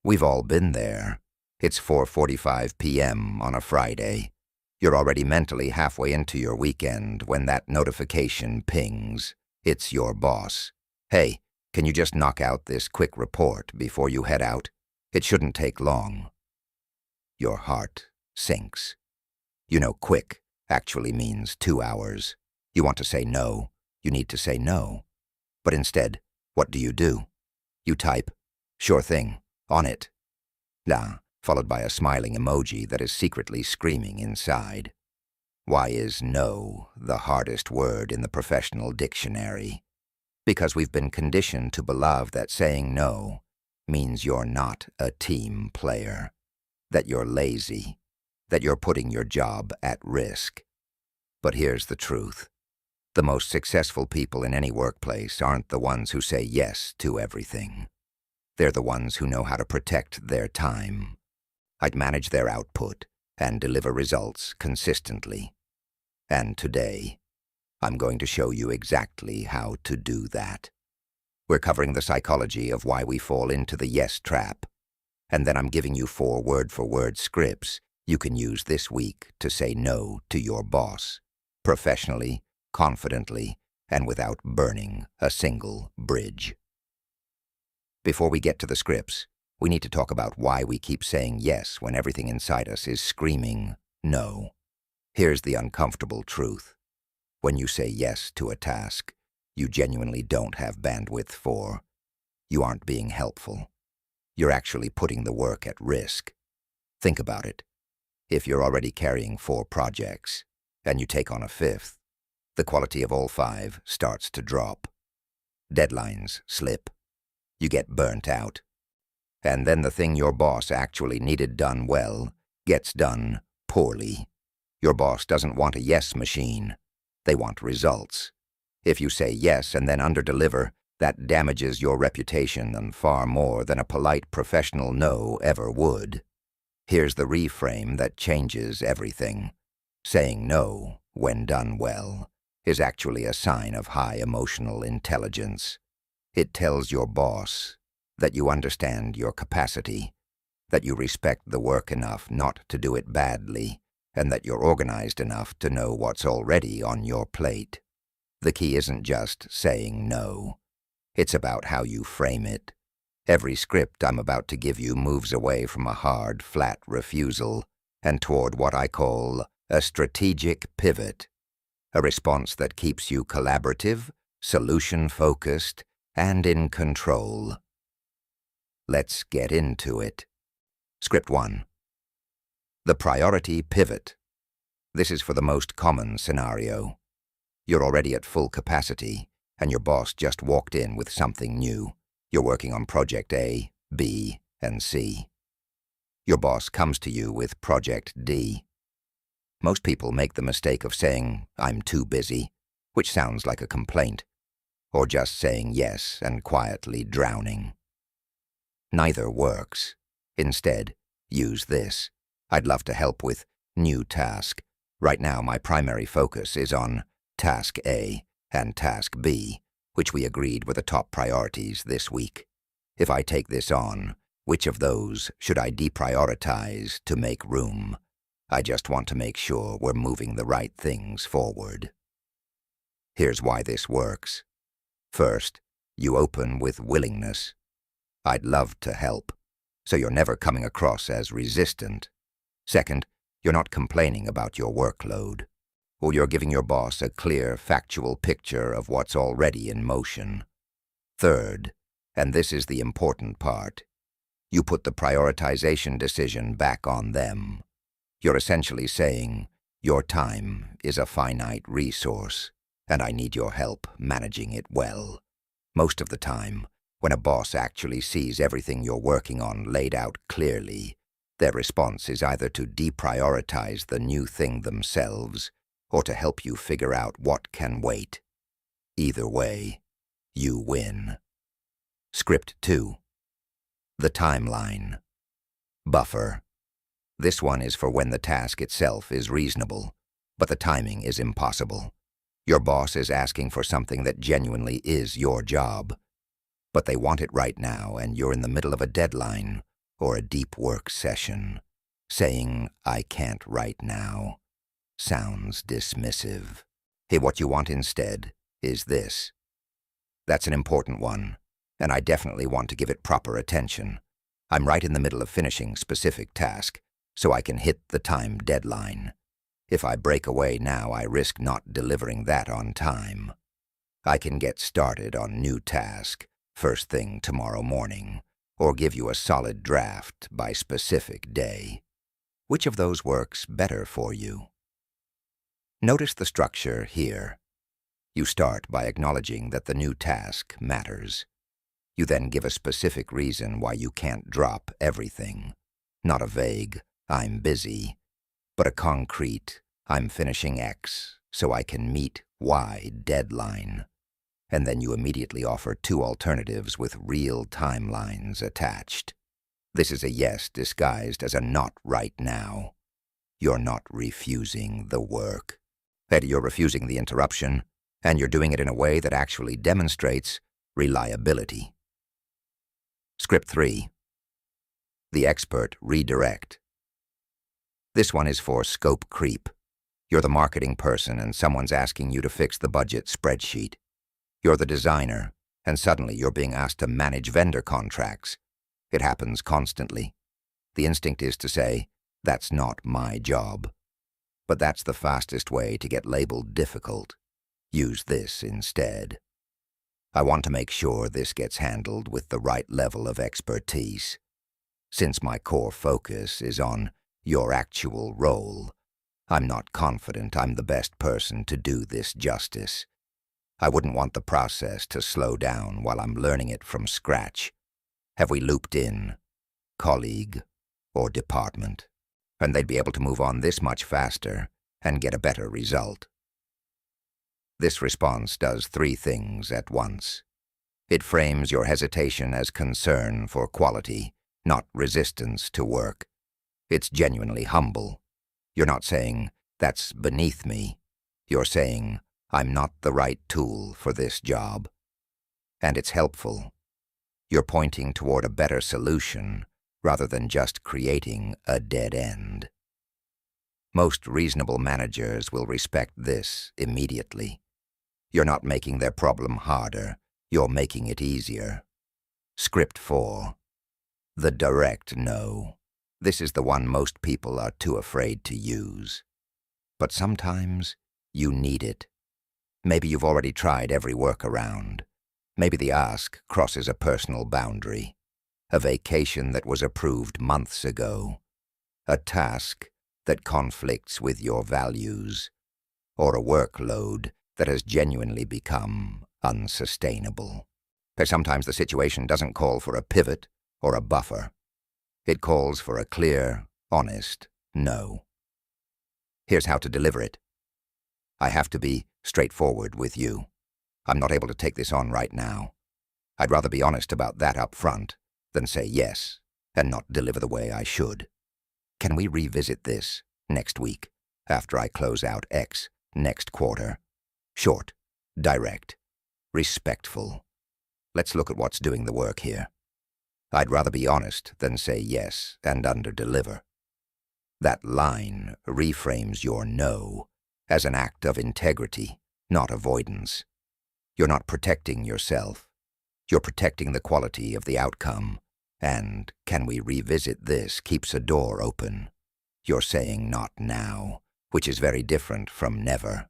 We've all been there. It's 4:45 p.m. on a Friday. You're already mentally halfway into your weekend when that notification pings. It's your boss. Hey, can you just knock out this quick report before you head out? It shouldn't take long. Your heart sinks. You know quick actually means 2 hours. You want to say no. You need to say no. But instead, what do? You type, "Sure thing, on it." La, followed by a smiling emoji that is secretly screaming inside. Why is no the hardest word in the professional dictionary? Because we've been conditioned to believe that saying no means you're not a team player, that you're lazy, that you're putting your job at risk. But here's the truth. The most successful people in any workplace aren't the ones who say yes to everything. They're the ones who know how to protect their time. I'd manage their output and deliver results consistently. And today, I'm going to show you exactly how to do that. We're covering the psychology of why we fall into the yes trap. And then I'm giving you 4 word-for-word scripts you can use this week to say no to your boss, professionally, confidently, and without burning a single bridge. Before we get to the scripts, we need to talk about why we keep saying yes when everything inside us is screaming no. Here's the uncomfortable truth. When you say yes to a task you genuinely don't have bandwidth for, you aren't being helpful. You're actually putting the work at risk. Think about it. If you're already carrying 4 projects and you take on a 5th, the quality of all 5 starts to drop. Deadlines slip. You get burnt out. And then the thing your boss actually needed done well gets done poorly. Your boss doesn't want a yes machine. They want results. If you say yes and then underdeliver, that damages your reputation and far more than a polite professional no ever would. Here's the reframe that changes everything. Saying no, when done well, is actually a sign of high emotional intelligence. It tells your boss that you understand your capacity, that you respect the work enough not to do it badly, and that you're organized enough to know what's already on your plate. The key isn't just saying no. It's about how you frame it. Every script I'm about to give you moves away from a hard, flat refusal and toward what I call a strategic pivot, a response that keeps you collaborative, solution-focused, and in control. Let's get into it. Script 1. The priority pivot. This is for the most common scenario. You're already at full capacity, and your boss just walked in with something new. You're working on Project A, B, and C. Your boss comes to you with Project D. Most people make the mistake of saying, "I'm too busy," which sounds like a complaint, or just saying yes and quietly drowning. Neither works. Instead, use this. I'd love to help with new task. Right now, my primary focus is on Task A and Task B, which we agreed were the top priorities this week. If I take this on, which of those should I deprioritize to make room? I just want to make sure we're moving the right things forward. Here's why this works. First, you open with willingness. I'd love to help, so you're never coming across as resistant. Second, you're not complaining about your workload, or you're giving your boss a clear, factual picture of what's already in motion. Third, and this is the important part, you put the prioritization decision back on them. You're essentially saying, your time is a finite resource, and I need your help managing it well. Most of the time, when a boss actually sees everything you're working on laid out clearly, their response is either to deprioritize the new thing themselves or to help you figure out what can wait. Either way, you win. Script 2. The timeline. Buffer. This one is for when the task itself is reasonable, but the timing is impossible. Your boss is asking for something that genuinely is your job, but they want it right now and you're in the middle of a deadline or a deep work session. Saying, "I can't right now," sounds dismissive. Hey, what you want instead is this. That's an important one, and I definitely want to give it proper attention. I'm right in the middle of finishing specific task, so I can hit the time deadline. If I break away now, I risk not delivering that on time. I can get started on new task first thing tomorrow morning, or give you a solid draft by specific day. Which of those works better for you? Notice the structure here. You start by acknowledging that the new task matters. You then give a specific reason why you can't drop everything. Not a vague, "I'm busy," but a concrete, "I'm finishing X so I can meet Y" deadline. And then you immediately offer two alternatives with real timelines attached. This is a yes disguised as a "not right now." You're not refusing the work. You're refusing the interruption, and you're doing it in a way that actually demonstrates reliability. Script 3. The expert redirect. This one is for scope creep. You're the marketing person and someone's asking you to fix the budget spreadsheet. You're the designer, and suddenly you're being asked to manage vendor contracts. It happens constantly. The instinct is to say, "That's not my job." But that's the fastest way to get labeled difficult. Use this instead. "I want to make sure this gets handled with the right level of expertise. Since my core focus is on your actual role, I'm not confident I'm the best person to do this justice. I wouldn't want the process to slow down while I'm learning it from scratch. Have we looped in colleague or department?" And they'd be able to move on this much faster and get a better result. This response does three things at once. It frames your hesitation as concern for quality, not resistance to work. It's genuinely humble. You're not saying, "That's beneath me." You're saying, "I'm not the right tool for this job." And it's helpful. You're pointing toward a better solution rather than just creating a dead end. Most reasonable managers will respect this immediately. You're not making their problem harder, you're making it easier. Script 4. The direct no. This is the one most people are too afraid to use. But sometimes you need it. Maybe you've already tried every workaround. Maybe the ask crosses a personal boundary. A vacation that was approved months ago. A task that conflicts with your values. Or a workload that has genuinely become unsustainable. Sometimes the situation doesn't call for a pivot or a buffer. It calls for a clear, honest no. Here's how to deliver it. I have to be straightforward with you. I'm not able to take this on right now. I'd rather be honest about that up front than say yes and not deliver the way I should. Can we revisit this next week, after I close out X next quarter? Short, direct, respectful. Let's look at what's doing the work here. I'd rather be honest than say yes and under-deliver. That line reframes your no as an act of integrity, not avoidance. You're not protecting yourself. You're protecting the quality of the outcome. And can we revisit this keeps a door open. You're saying not now, which is very different from never.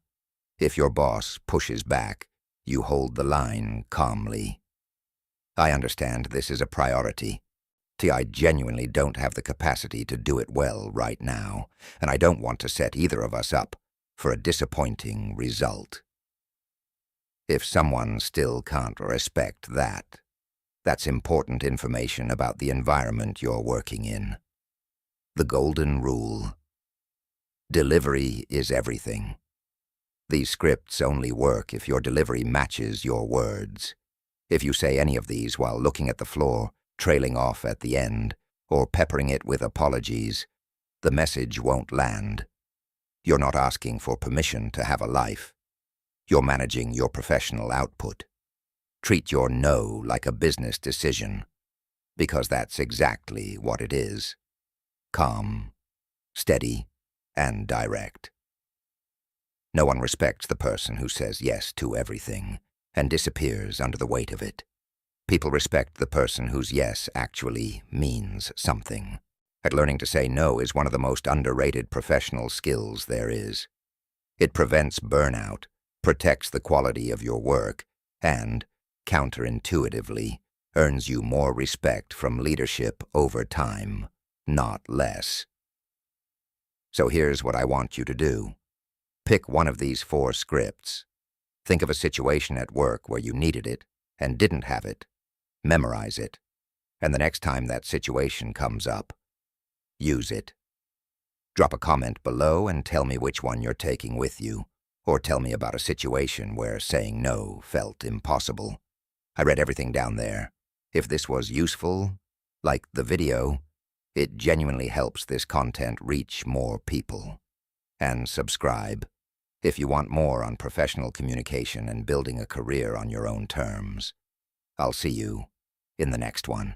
If your boss pushes back, you hold the line calmly. I understand this is a priority. I genuinely don't have the capacity to do it well right now, and I don't want to set either of us up for a disappointing result. If someone still can't respect that, that's important information about the environment you're working in. The golden rule. Delivery is everything. These scripts only work if your delivery matches your words. If you say any of these while looking at the floor, trailing off at the end, or peppering it with apologies, the message won't land. You're not asking for permission to have a life. You're managing your professional output. Treat your no like a business decision. because that's exactly what it is. Calm, steady, and direct. No one respects the person who says yes to everything and disappears under the weight of it. People respect the person whose yes actually means something. And learning to say no is one of the most underrated professional skills there is. It prevents burnout, protects the quality of your work, and, counterintuitively, earns you more respect from leadership over time, not less. So here's what I want you to do. Pick one of these 4 scripts. Think of a situation at work where you needed it and didn't have it. Memorize it. And the next time that situation comes up, use it. Drop a comment below and tell me which one you're taking with you, or tell me about a situation where saying no felt impossible. I read everything down there. If this was useful, like the video, it genuinely helps this content reach more people. And subscribe if you want more on professional communication and building a career on your own terms. I'll see you in the next one.